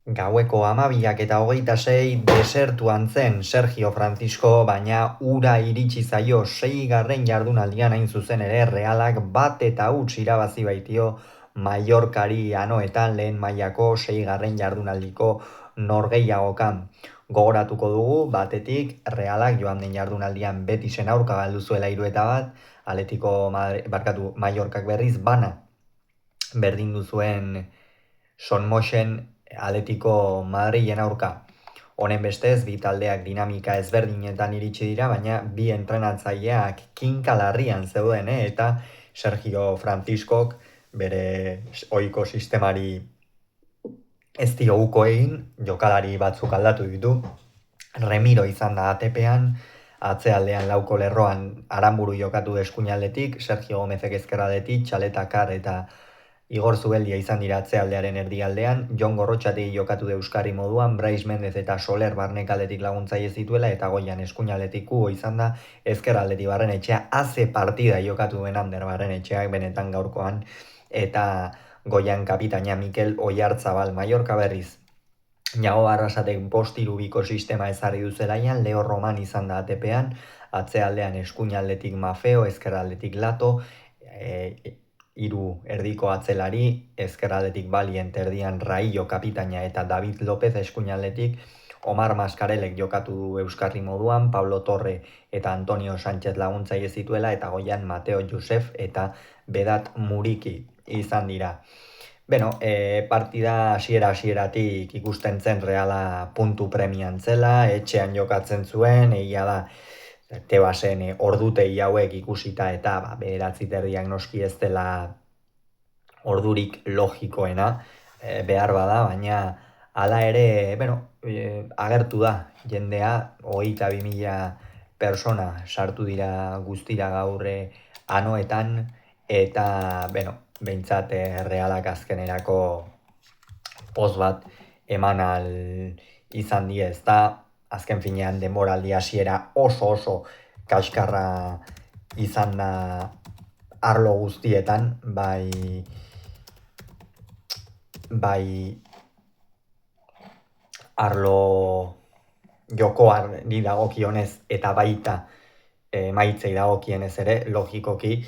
Gaueko 12:26 desertuan zen Sergio Francisco, baina ura iritsi zaio 6. jardunaldian hain zuzen ere Realak 1-0 irabazi baitio Mallorcari anoetan lehen mailako 6. jardunaldiko norgehiagokan. Gogoratuko dugu, batetik Realak joan den jardunaldian Betisen aurka galdu zuela 3-1, Mallorcak berriz bana berdindu zuen Sonmosen Atletico Madrilen aurka. Honen bestez, bi taldeak dinamika ezberdinetan iritsi dira, baina bi entrenatzaileak kinka larrian zeuden, eta Sergio Franciscok bere ohiko sistemari ez dio uko egin, jokalari batzuk aldatu ditu. Remiro izan da ATP-an, atzealdean lauko lerroan Aranburu jokatu eskuinaldetik, Sergio Gomezek ezkerraldetik, Txaletakar eta Igor Zubeldia izan dira atzealdearen erdialdean, Jon Gorrotxategi jokatu da euskarri moduan, Brais Mendez eta Soler barnekaldetik laguntzaile zituela, eta goian eskuinaldetik Kubo izan da, ezkerraldetik Barrenetxea, haze partida jokatu duen Ander Barrenetxeak benetan gaurkoan, eta goian kapitaina Mikel Oiartzabal. Mallorca berriz Iago Arrasatek 5-3-2 sistema ezarri du zelaian, Leo Roman izan da ATP-an, atzealdean eskuinaldetik Mafeo, ezkerraldetik Lato, hiru erdiko atzelari, ezkerraldetik Balient, erdian Raillo kapitaina eta David López eskuinaldetik, Omar Mascarelek jokatu du euskarri moduan, Pablo Torre eta Antonio Sánchez laguntzaile zituela, eta goian Mateo Josef eta Vedat Muriki izan dira. Beno, partida hasieratik ikusten zen Reala puntu premian zela, etxean jokatzen zuen, egia da Tebasen ordutegi hauek ikusita eta bederatziterdiak noski ez dela ordurik logikoena, behar bada, baina hala ere, agertu da jendea, 22.000 persona sartu dira guztira gaur anoetan, eta, behintzat Realak azkenerako poz bat eman al izan die, ez da, azken finean denboraldi hasiera oso kaskarra izan da arlo guztietan, bai arlo jokoari dagokionez eta baita emaitzei dagokienez ere, logikoki,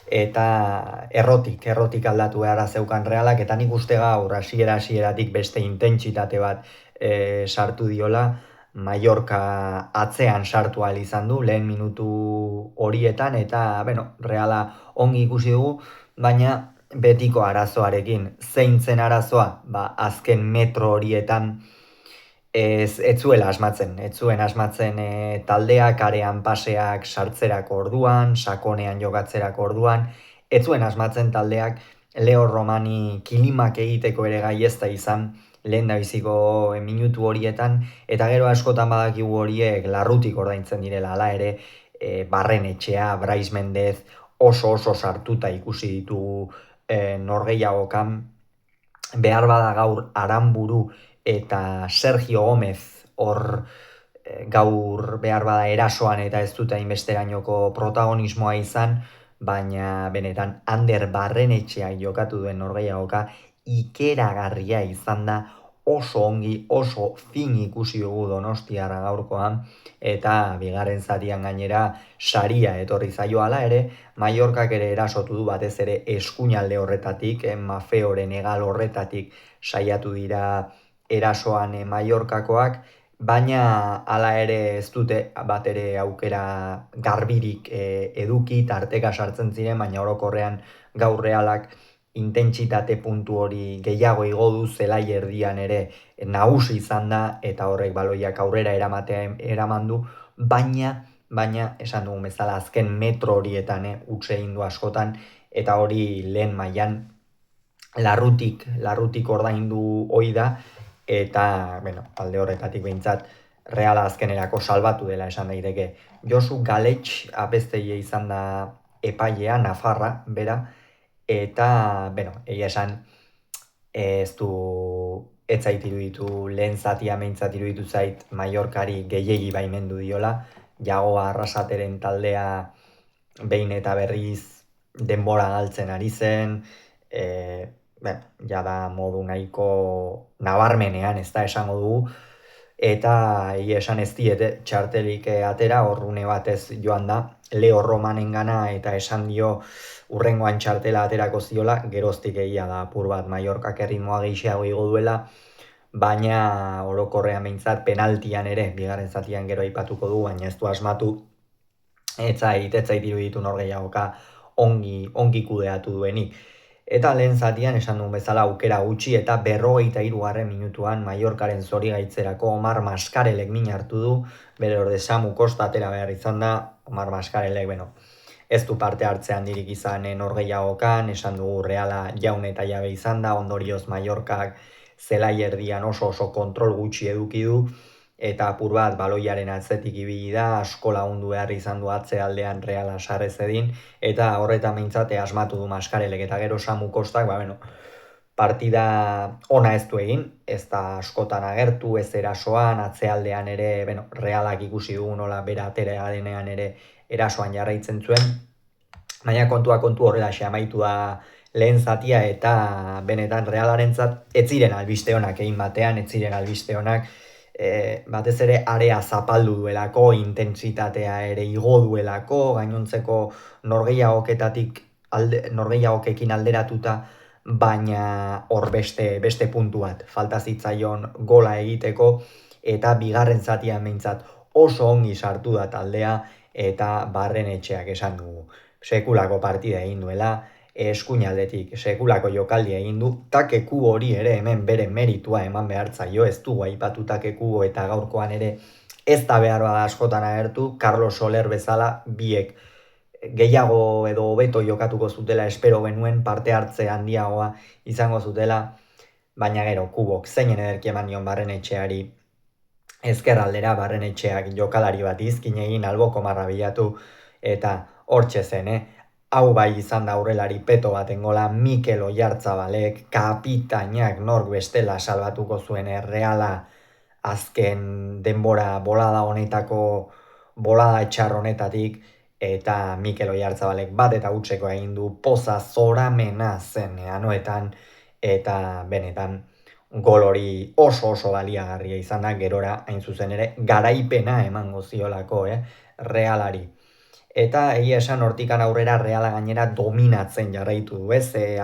eta errotik aldatu beharra zeukan Realak, eta nik uste gaur hasieratik beste intentsitate bat sartu diola, Mallorca atzean sartu ahal izan du, lehen minutu horietan, eta, Reala ongi ikusi dugu, baina betiko arazoarekin. Zein zen arazoa? Azken metro horietan ez zuen asmatzen taldeak, arean paseak sartzerako orduan, sakonean jokatzerako orduan, ez zuen asmatzen taldeak Leo Romani kilimak egiteko ere gai ez da izan, lehen da biziko minutu horietan, eta gero askotan badakigu horiek larrutik ordaintzen direla, hala ere, Barrenetxea, Brais Mendez, oso sartuta ikusi ditugu norgehiagokan, behar bada gaur Aranburu eta Sergio Gomez hor gaur behar bada erasoan eta ez dute hainbesterainoko protagonismoa izan, baina benetan Ander Barrenetxea jokatu duen norgehiagoka ikeragarria izan da, oso ongi, oso fin ikusi dugu Donostiarra gaurkoan, eta bigarren zatian gainera saria etorri zaio, hala ere, Mallorcak ere erasotu du batez ere eskuinalde horretatik, Mafeoren hegal horretatik saiatu dira erasoan Mallorcakoak, baina hala ere ez dute bat ere aukera garbirik eduki, tarteka sartzen ziren, baina orokorrean gaur Realak intentsitate puntu hori gehiago igo du, zelai erdian ere nagusi izan da, eta horrek baloiak aurrera eraman du, baina esan dugun bezala azken metro horietan utxe egin du askotan, eta hori lehen mailan larrutik ordaindu ohi da, eta alde horretatik behintzat Reala azkenerako salbatu dela esan daiteke. Josu Galetx abesteia izan da epailea, Nafarra, bera, eta, egia esan, ez zait iruditu, lehen zatia meintzat iruditu zait Mallorcari gehiegi baimendu diola, Iago Arrasateren taldea behin eta berriz denbora galtzen ari zen, jada modu nahiko nabarmenean, ez da esango dugu, eta esan ez diete txartelik atera, horrune batez joan da, Leo Romanengana eta esan dio urrengoan txartela aterako ziola, geroztik egia da apur bat Mallorcak erritmoa gehiago igo duela, baina orokorrean behintzat penaltian ere, bigarren zatian gero aipatuko du, baina ez du asmatu, ez zait iruditu norgehiagoka ongi kudeatu duenik. Eta lehen zatian esan duen bezala aukera gutxi eta 43. minutuan Mallorcaren zorigaitzerako Omar Mascarelek min hartu du, bere orde Samu Costa atera behar izan da, Omar Mascarelek, ez du parte hartzean dirik izan norgehiagokan, esan dugu Reala jaun eta jabe izan da, ondorioz Mallorcak zelai erdian oso kontrol gutxi eduki du, eta apur bat baloiaren atzetik ibili da, asko lagundu behar izan du atzealdean Reala sarrez edin, eta horretan behintzate asmatu du Mascarelek eta gero Samu Kostak, partida ona ez du egin, ez da askotan agertu, ez erasoan, atzealdean ere, Realak ikusi dugu nola bera atera denean ere erasoan jarraitzen zuen, baina kontua kontu horrela amaitu da lehen zatia eta benetan Realarentzat ez ziren albiste onak egin batean, ez ziren albiste onak, batez ere area zapaldu duelako, intentsitatea ere igo duelako, gainontzeko norgehiagokekin alderatuta, baina hor beste puntu bat falta zitzaion gola egiteko, eta bigarren zatian behintzat oso ongi sartu da taldea, eta Barrenetxeak esan dugu. Sekulako partida egin duela, eskuinaldetik sekulako jokaldia egin du, Takeku hori ere hemen bere meritua eman behartzaio, ez dugu aipatu Takeku eta gaurkoan ere ez da behar bada askotan agertu, Carlos Soler bezala biek gehiago edo hobeto jokatuko zutela espero genuen, parte hartze handiagoa izango zutela, baina gero Kubok zeinen ederki eman nion Barrenetxeari ezkerraldera, Barrenetxeak jokalari bat izkin egin alboko marra bilatu, eta hortxe zen, hau bai izan da aurrelari peto baten gola, Mikel Oyartzabalek, kapitainak nork bestela salbatuko zuen Reala azken denbora bolada honetako, bolada etxar honetatik, eta Mikel Oyartzabalek bat eta hutseko egin du, poza zoramena zen anoetan, eta benetan gol hori oso baliagarria izan da, gerora hain zuzen ere garaipena emango ziolako, Realari. Eta egia esan hortikan aurrera Reala gainera dominatzen jarraitu du,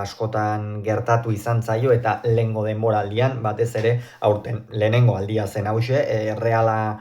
askotan gertatu izan zaio eta lehengo denboraldian, batez ere aurten lehenengo aldia zen hause, Reala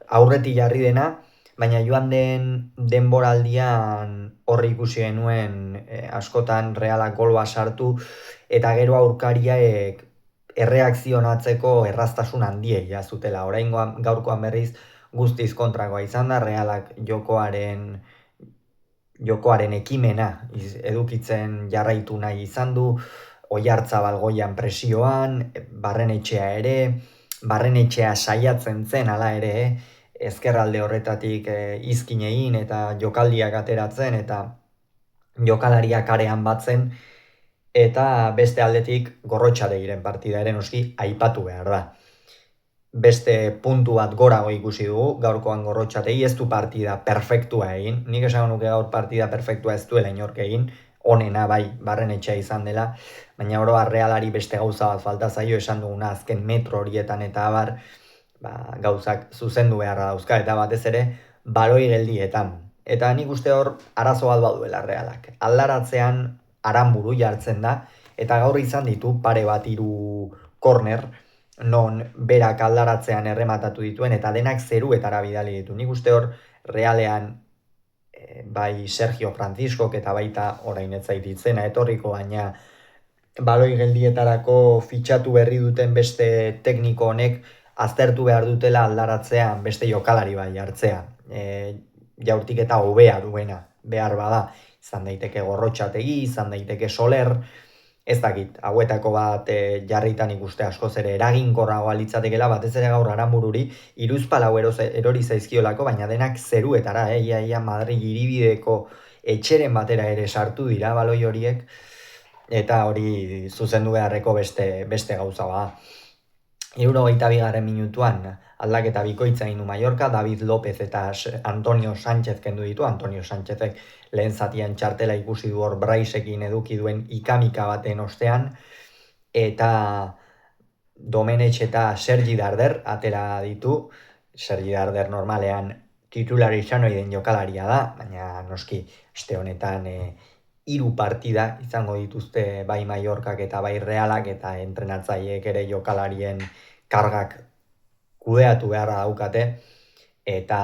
aurreti jarri dena, baina joan den denboraldian horri ikusi genuen askotan Realak golba sartu, eta gero aurkariaek erreakzionatzeko erraztasun handiegia zutela. Oraingoan gaurkoan berriz guztiz kontrakoa izan da, Realak jokoaren ekimena edukitzen jarraitu nahi izan du, Oyarzabal goian presioan, Barrenetxea ere, Barrenetxea saiatzen zen hala ere, ezkerralde horretatik izkin egin eta jokaldiak ateratzen eta jokalariak arean batzen, eta beste aldetik Gorrotxategiren partida ere noski aipatu behar da. Beste puntu bat gorago ikusi dugu, gaurkoan Gorrotxategi ez du partida perfektua egin, nik esan nuke gaur partida perfektua ez duela inork egin, onena bai Barrenetxea izan dela, baina oro Realari beste gauza bat falta zaio, esan duguna azken metro horietan eta abar, gauzak zuzendu beharra dauzka, eta batez ere baloi geldietan. Eta nik uste hor arazo bat baduela Realak. Aldaratzean Aranburu jartzen da, eta gaur izan ditu pare bat 3 korner, non berak aldaratzean errematatu dituen, eta denak zeruetara bidali ditu. Nik uste hor Realean bai Sergio Franciscok eta baita orain ez zait itzena etorriko, baina baloi geldietarako fitxatu berri duten beste tekniko honek aztertu behar dutela aldaratzean beste jokalari bai hartzea. Jaurtik eta hobea duena behar bada, izan daiteke Gorrotxategi, izan daiteke Soler, ez dakit, hauetako bat jarritan ikuste askoz ere eraginkorragoa litzatekela, batez ere gaur Aranbururi, hiruzpalau erori zaizkiolako, baina denak zeruetara, ia Madrid hiribideko etxeren batera ere sartu dira baloi horiek, eta hori zuzendu beharreko beste gauza bada. 72. minutuan aldaketa bikoitza egin du Mallorca, David López eta Antonio Sánchez kendu ditu, Antonio Sánchezek lehen zatian txartela ikusi du hor Braisekin eduki duen ikamika baten ostean, eta Domenech eta Sergi Darder atera ditu. Sergi Darder normalean titular izan ohi den jokalaria da, baina noski aste honetan 3 partida izango dituzte bai Mallorcak eta bai Realak, eta entrenatzaileek ere jokalarien kargak kudeatu beharra daukate, eta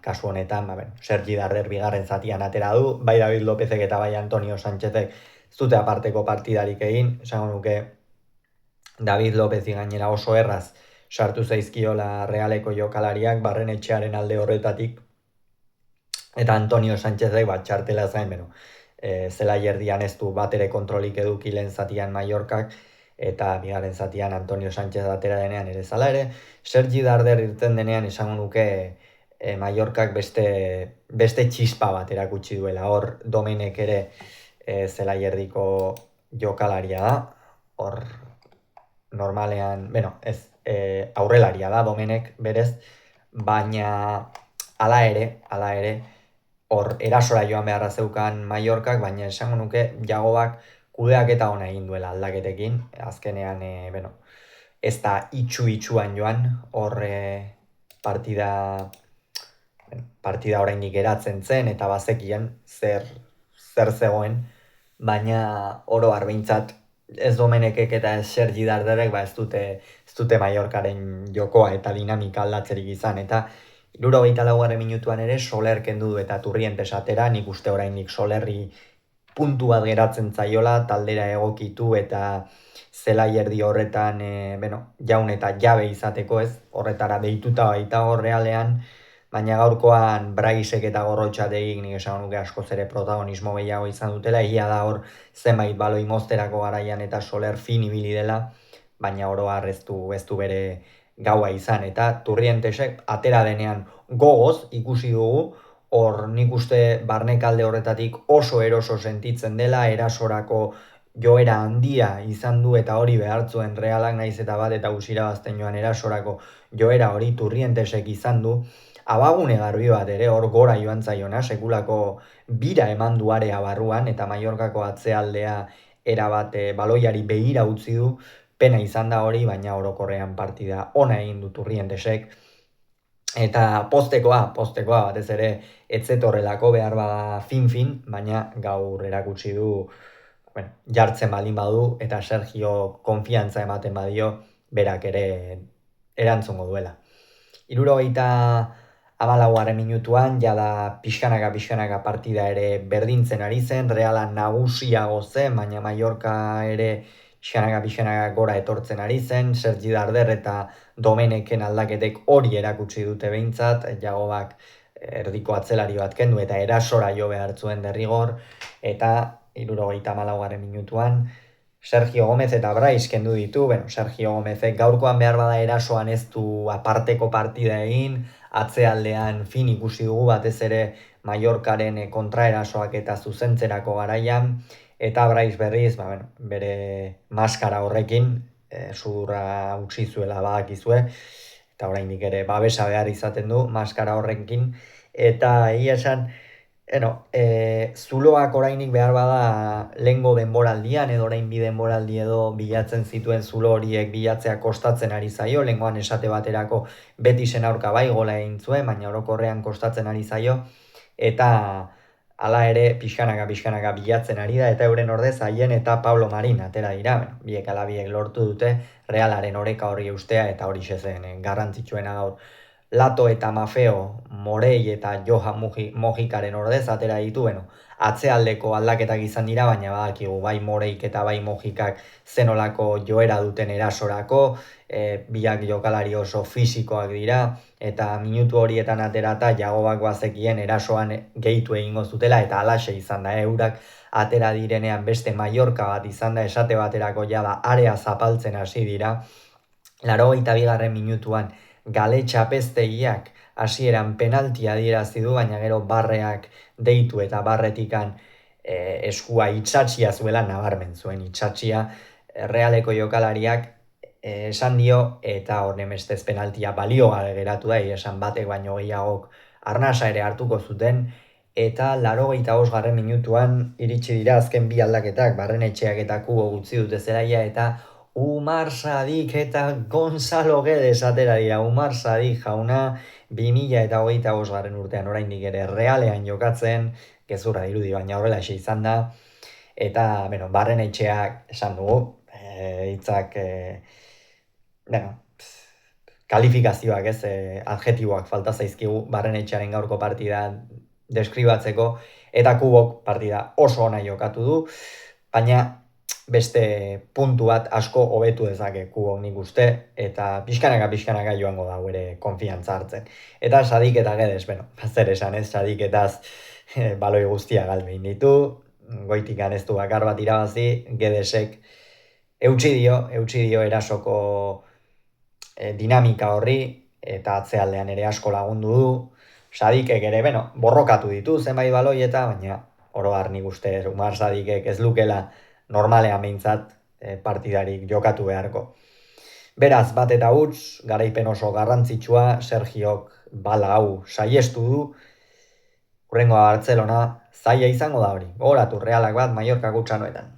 kasu honetan Sergi Darder bigarren zatian atera du, bai David Lópezek eta bai Antonio Sánchezek ez dute aparteko partidarik egin. Esango nuke David Lópezi gainera oso erraz sartu zaizkiola Realeko jokalariak Barrenetxearen alde horretatik, eta Antonio Sánchezek txartela zain, zelaierdian ez du bat ere kontrolik eduki lehen zatian Mallorcak, eta bigarren zatian Antonio Sánchez atera denean ere zala ere. Sergi Darder irten denean esango nuke Mallorcak beste txispa bat erakutsi duela. Hor Domenek ere zelaierdiko jokalaria da, hor normalean, aurrelaria da Domenek berez, baina hala ere, hor erasora joan beharra zeukan Mallorcak, baina esango nuke Jagobak kudeaketa ona egin duela aldaketekin. Azkenean, ez da itxuan joan, hor partida oraindik geratzen zen, eta bazekien zer zegoen, baina oro har behintzat ez Domenekek eta ez Sergi Darderek ez dute Mallorcaren jokoa eta dinamika aldatzerik izan, eta 74. minutuan ere Soler kendu du eta Turrientes atera. Nik uste oraindik Solerri puntu bat geratzen zaiola, taldera egokitu eta zelaierdi horretan jaun eta jabe izateko, ez horretara deituta baita hor Realean, baina gaurkoan Braisek eta Gorrotxategik nik esan nuke askoz ere protagonismo gehiago izan dutela. Egia da hor zenbait baloi mozterako garaian eta Soler fin ibili dela, baina oro har ez du bere gaua izan, eta Turrientesek atera denean gogoz ikusi dugu, hor nik uste barnekalde horretatik oso eroso sentitzen dela, erasorako joera handia izan du, eta hori behartzuen Realak naiz eta bat eta gusira bazten joan erasorako joera hori Turrientesek izan du. Abagune garbi bat ere hor gora joan zaiona, sekulako bira eman du area barruan, eta Mallorcako atzealdea erabat baloiari begira utzi du. Pena izan da hori, baina orokorrean partida ona egin du Turrientesek, eta postekoa, batez ere etzetorrelako behar bada fin, baina gaur erakutsi du jartzen baldin badu, eta Sergio konfiantza ematen badio, berak ere erantzungo duela. 74. minutuan, jada pixkanaka partida ere berdintzen ari zen, Reala nagusiago zen, baina Mallorca ere pixkanaka gora etortzen ari zen. Sergi Darder eta Domeneken aldaketek hori erakutsi dute behintzat, Jagobak erdiko atzelari bat kendu eta erasora jo behar zuen derrigor, eta 74. minutuan Sergio Gómez eta Brais kendu ditu. Sergio Gómezek gaurkoan behar bada erasoan ez du aparteko partida egin, atzealdean fin ikusi dugu batez ere Mallorcaren kontraerasoak eta zuzentzerako garaian, eta Brais berriz, bere maskara horrekin, zurra utzi zuela badakizue, eta oraindik ere babesa behar izaten du maskara horrekin, eta egia esan, zuloak orainik behar bada lehengo denboraldian, edo orain bi denboraldi edo bilatzen zituen zulo horiek bilatzea kostatzen ari zaio. Lehengoan esate baterako Betisen aurka bai gola egin zuen, baina orokorrean kostatzen ari zaio, eta hala ere pixkanaka bilatzen ari da, eta euren ordez Haien eta Pablo Marin atera dira. Biek ala biek lortu dute Realaren oreka horri eustea, eta hori zen garrantzitsuena gaur. Lato eta Mafeo, Morei eta Johan Mojikaren ordez atera ditu, atzealdeko aldaketak izan dira, baina badakigu bai Moreik eta bai Mojikak zenolako joera duten erasorako, biak jokalari oso fisikoak dira, eta minutu horietan aterata Jagobak bazekien erasoan gehitu egingo zutela, eta alaxe izan da, eurak atera direnean beste Mallorca bat izan da, esate baterako jada area zapaltzen hasi dira. 82. minutuan Gale Txapeztegiak hasieran penaltia adierazi du, baina gero Barreak deitu eta Barretikan eskua itxatxia zuela nabarmen zuen. Itxatxia Realeko jokalariak esan dio, eta hornemestez penaltia balio geratu da, esan batek baino gehiagok arnasa ere hartuko zuten, eta 85. minutuan iritsi dira azken bi aldaketak, Barrenetxeak eta Kubo gutzi dute zelaia, eta Umar Sadik eta Gonzalo Guedes atera dira. Umar Sadik jauna 2025 urtean oraindik ere Realean jokatzen, gezurra dirudi baina horrela izan da. Eta, bueno, Barrenetxeak esan dugu, hitzak, bueno, kalifikazioak ez, adjetiboak falta zaizkigu Barrenetxearen gaurko partida deskribatzeko, eta Kubok partida oso ona jokatu du, baina beste puntu bat asko hobetu dezake Kubok nik uste, eta pixkanaka joango da ere konfiantza hartzen. Eta Sadik eta Guedes, bueno, zer esan ez, Sadiketaz baloi guztia galbein ditu, goitik ez du bakar bat irabazi, Guedesek eutsi dio erasoko dinamika horri, eta atzealdean ere asko lagundu du, Sadikek ere, bueno, borrokatu ditu zenbait baloi eta, baina oro har nik uste Umar Sadikek ez lukela normalean behintzat partidarik jokatu beharko. Beraz, bat eta huts, garaipen oso garrantzitsua, Sergiok bala hau saiestu du, hurrengoa Bartzelona, zaila izango da hori, gogoratu Realak bat Mallorca gutxanoetan.